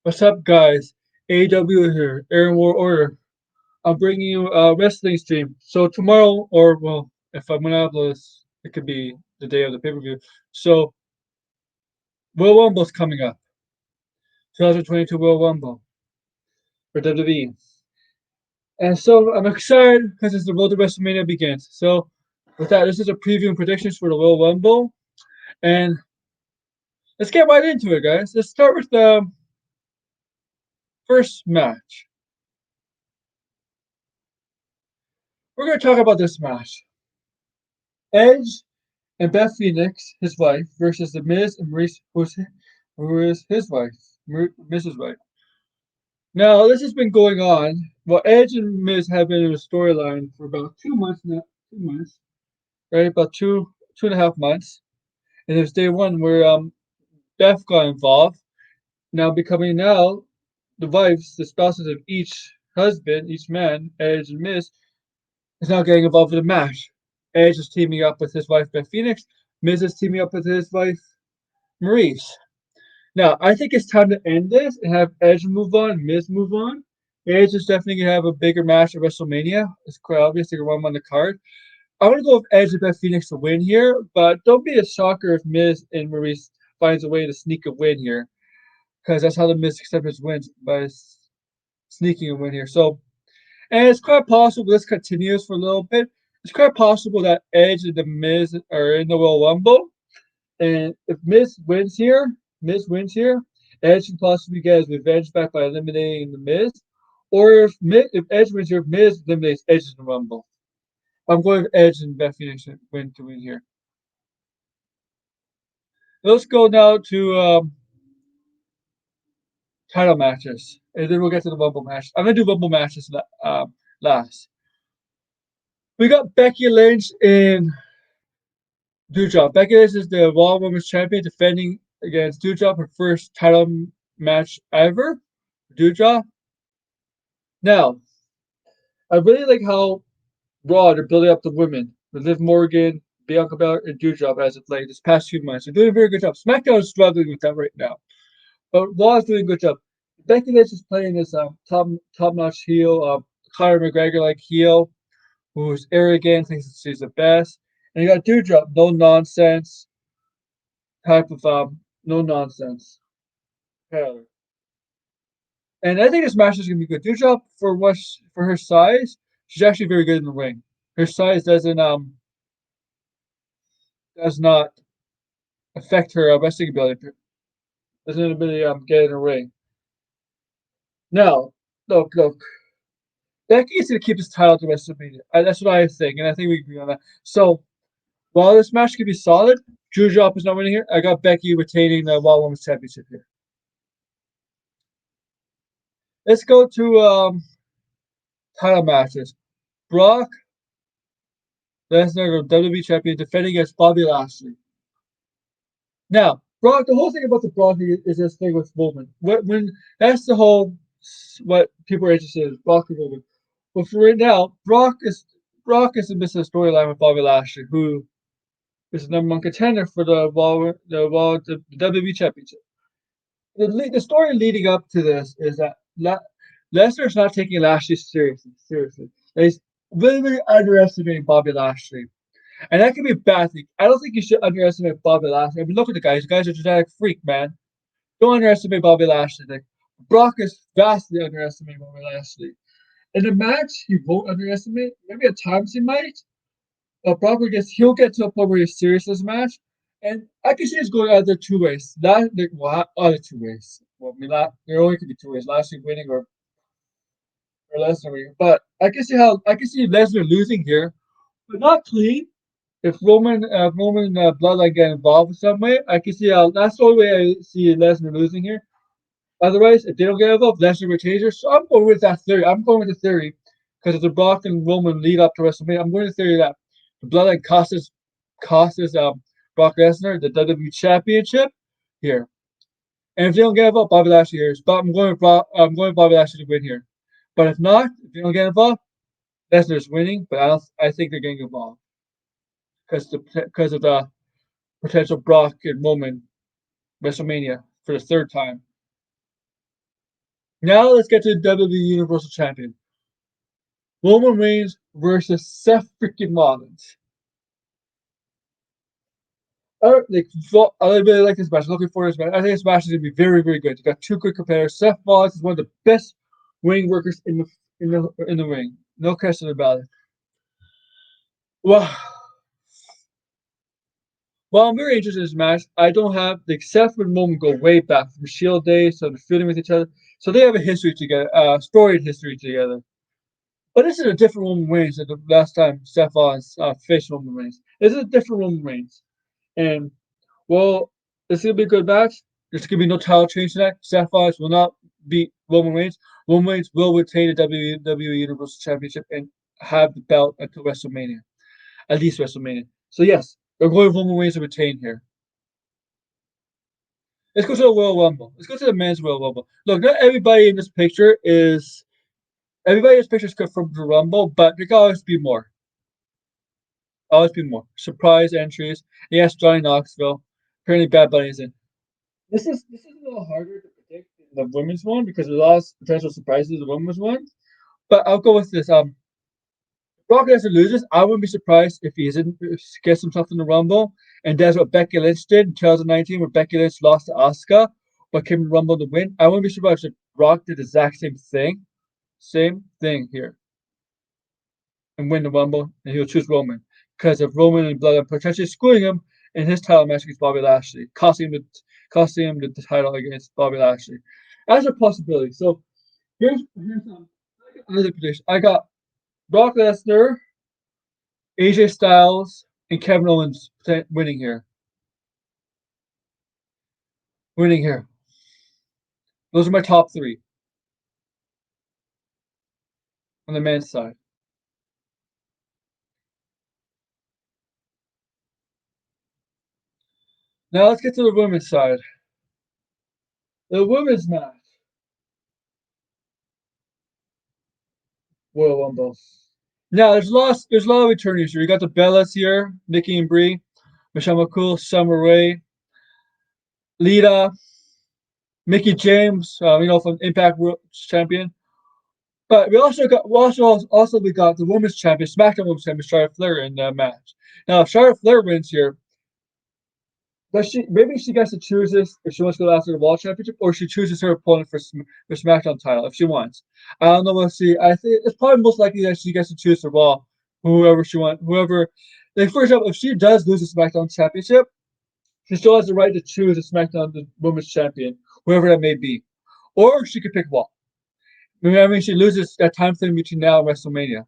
What's up, guys? AWO here, Air War Order. I'm bringing you a wrestling stream. So tomorrow, or well, if I'm gonna upload this, it could be the day of the pay-per-view. So Royal Rumble's coming up. 2022 Royal Rumble for WWE. And so I'm excited because it's the road to WrestleMania begins. So with that, this is a preview and predictions for the Royal Rumble. And let's get right into it, guys. Let's start with the first match. We're gonna talk about this match. Edge and Beth Phoenix, his wife, versus The Miz and Maurice, who is his wife, Mrs. Wife. Now, this has been going on. Well, Edge and Miz have been in a storyline for about 2 months now. 2 months, right? About 2.5 months. And there's day one where Beth got involved. Now becoming now the wives, the spouses of each husband, each man, Edge and Miz, is now getting involved in the match. Edge is teaming up with his wife Beth Phoenix. Miz is teaming up with his wife Maurice. Now, I think it's time to end this and have Edge move on, Miz move on. Edge is definitely gonna have a bigger match at WrestleMania. It's quite obvious they're gonna run on the card. I want to go with Edge and Beth Phoenix to win here, but don't be a shocker if Miz and Maurice finds a way to sneak a win here, because that's how the Miz acceptance wins by sneaking a win here. So, and it's quite possible this continues for a little bit. It's quite possible that Edge and the Miz are in the Royal Rumble. And if Miz wins here, Edge can possibly get his revenge back by eliminating the Miz. Or if Edge wins here, Miz eliminates Edge in the Rumble. I'm going with Edge and Beth Phoenix to win here. Let's go now to title matches, and then we'll get to the Rumble match. I'm gonna do Rumble matches last. We got Becky Lynch in Doudrop. Becky Lynch is the Raw Women's Champion, defending against Doudrop, her first title match ever. Doudrop. Now, I really like how Raw they're building up the women. With Liv Morgan, Bianca Belair, and Doudrop as of late this past few months. They're doing a very good job. SmackDown is struggling with that right now, but Raw is doing a good job. Becky Lynch is playing this top notch heel, Conor McGregor like heel, who's arrogant, thinks she's the best. And you got Doudrop, no nonsense type of no nonsense. Yeah. And I think this match is gonna be good. Doudrop for her size, she's actually very good in the ring. Her size does not affect her wrestling ability. Doesn't ability get in the ring. Now, look. Becky is gonna keep his title to WrestleMania. That's what I think, and I think we agree on that. So while this match could be solid, Doudrop is not winning here. I got Becky retaining the Raw Women's Championship here. Let's go to title matches. Brock Lesnar, WWE Champion, defending against Bobby Lashley. Now, Brock, the whole thing about the Brock is this thing with Roman. When that's the whole what people are interested in, Brock and Roman. But for right now, Brock is missing a storyline with Bobby Lashley, who is the number one contender for the WWE Championship. The story leading up to this is that Lesnar's not taking Lashley seriously. Seriously, he's really underestimating Bobby Lashley. And that can be a bad thing. I don't think you should underestimate Bobby Lashley. I mean, look at the guys. The guy's a genetic freak, man. Don't underestimate Bobby Lashley. Like, Brock is vastly underestimating Bobby Lashley. In the match, he won't underestimate. Maybe at times he might. But Brock he'll get to a point where he's serious this match. And I can see it's going either two ways. Other two ways. Well, I mean, there only could be two ways. Lashley winning or Lesnar winning. But I can see Lesnar losing here, but not clean. If Roman bloodline get involved in some way, I can see how that's the only way I see Lesnar losing here. Otherwise, if they don't get involved, Lesnar retains her. So I'm going with that theory. I'm going with the theory because if the Brock and Roman lead up to WrestleMania, I'm going with the theory that the bloodline costs Brock Lesnar the WWE Championship here. And if they don't get involved, Bobby Lashley here. But I'm going with Bobby Lashley to win here. But if not, if they don't get involved, Lesnar's winning. But I think they're getting involved because of the potential Brock and Roman WrestleMania for the third time. Now let's get to the WWE Universal Champion. Roman Reigns versus Seth freaking Rollins. I really like this match. Looking forward to this match. I think this match is going to be very, very good. You got two good competitors. Seth Rollins is one of the best ring workers in the ring. No question about it. Well, I'm very interested in this match. I don't have the Seth and Roman go way back from Shield days, so they're feuding with each other. So they have a history together, storied history together. But this is a different Roman Reigns than the last time Seth Rollins faced Roman Reigns. This is a different Roman Reigns. And, well, this is going to be a good match. There's going to be no title change tonight. Seth Rollins will not beat Roman Reigns. Roman Reigns will retain the WWE Universal Championship and have the belt until WrestleMania. At least WrestleMania. So, yes, they're going Roman Reigns to retain here. Let's go to the Royal Rumble. Let's go to the men's Royal Rumble. Look, not everybody in this picture is. Everybody in this picture is from the Rumble, but there can always be more. Always be more. Surprise entries. Yes, Johnny Knoxville. Apparently Bad Bunny is in. This is a little harder to predict in the women's one because there's a lot of potential surprises in the women's one. But I'll go with this. Brock Lesnar loses. I wouldn't be surprised if he gets himself in the Rumble and does what Becky Lynch did in 2019, where Becky Lynch lost to Asuka, but came in the Rumble to win. I wouldn't be surprised if Brock did the exact same thing here, and win the Rumble, and he'll choose Roman because of Roman and Blood potentially screwing him in his title match against Bobby Lashley, costing him the title against Bobby Lashley. That's a possibility. So here's another prediction. I got Brock Lesnar, AJ Styles, and Kevin Owens winning here. Winning here. Those are my top three on the men's side. Now let's get to the women's side. The women's match. Royal Rumble. Now there's a lot of returnees here. You got the Bellas here, Nikki and Brie, Michelle McCool, Summer Rae, Lita, Mickey James, from Impact World Champion. But we got the Women's Champion, SmackDown Women's Champion, Charlotte Flair in the match. Now, if Charlotte Flair wins here, maybe she gets to choose this if she wants to go after the World Championship, or she chooses her opponent for SmackDown title if she wants. I don't know what she. I think it's probably most likely that she gets to choose the Raw, whoever she wants, whoever. Like for example, if she does lose the SmackDown Championship, she still has the right to choose the SmackDown Women's Champion, whoever that may be, or she could pick Raw. I mean, she loses that time frame between now and WrestleMania.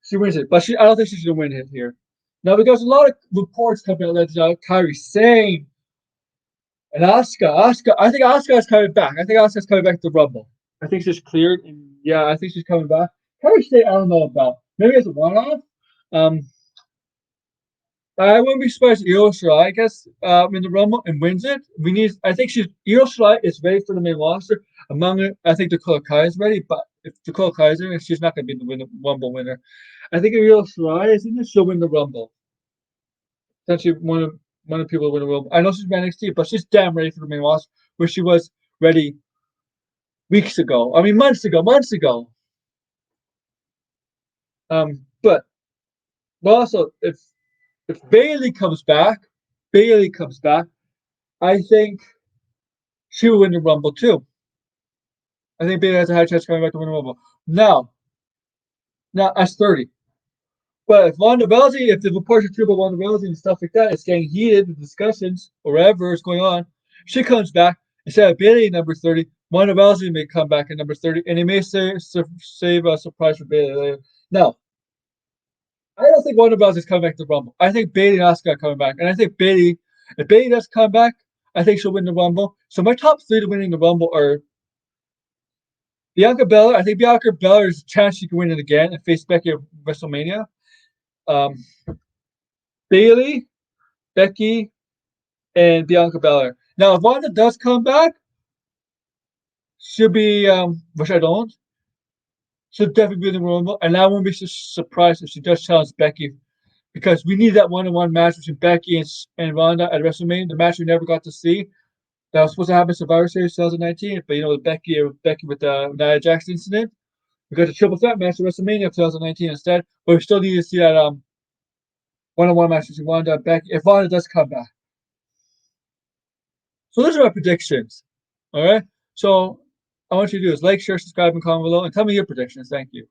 She wins it, but I don't think she's gonna win it here. Now, because a lot of reports coming out that Kairi Sane and Asuka, I think Asuka is coming back. I think Asuka's coming back to Rumble. I think she's cleared, and yeah, I think she's coming back. Kairi Sane, I don't know about. Maybe it's a one-off. Um, I wouldn't be surprised if Io Shirai gets in the Rumble and wins it. I think Io Shirai is ready for the main roster. Among it, I think Dakota Kai is ready, but if Dakota Kai is in it, she's not going to be the Rumble winner. I think if Io Shirai is in it, she'll win the Rumble. Essentially, one of the people who win the Rumble. I know she's from NXT, but she's damn ready for the main roster, where she was ready weeks ago. I mean, months ago. But also, if Bayley comes back, I think she will win the Rumble too. I think Bayley has a high chance of coming back to win the Rumble. Now that's 30. But if the reports are true about Ronda Rousey and stuff like that, it's getting heated, the discussions, or whatever is going on. She comes back, instead of Bayley at number 30, Ronda Rousey may come back at number 30, and he may save a surprise for Bayley later. Now, I don't think Ronda Rousey is coming back to the Rumble. I think Bayley and Asuka are coming back. And I think if Bayley does come back, I think she'll win the Rumble. So my top three to winning the Rumble are Bianca Belair. I think Bianca Belair is a chance she can win it again and face Becky at WrestleMania. Um, Bayley, Becky, and Bianca Belair. Now, if Ronda does come back, she'll be, which I don't, she'll definitely be in the Rumble. And I won't be surprised if she does challenge Becky, because we need that one-on-one match between Becky and Ronda at WrestleMania, the match we never got to see. That was supposed to happen in Survivor Series 2019, but with Becky with the Nia Jax incident, we got a triple threat match at WrestleMania 2019 instead. But we still need to see that one-on-one match between Wanda and Becky if Wanda does come back. So those are my predictions. All right. So I want you to do is like, share, subscribe, and comment below, and tell me your predictions. Thank you.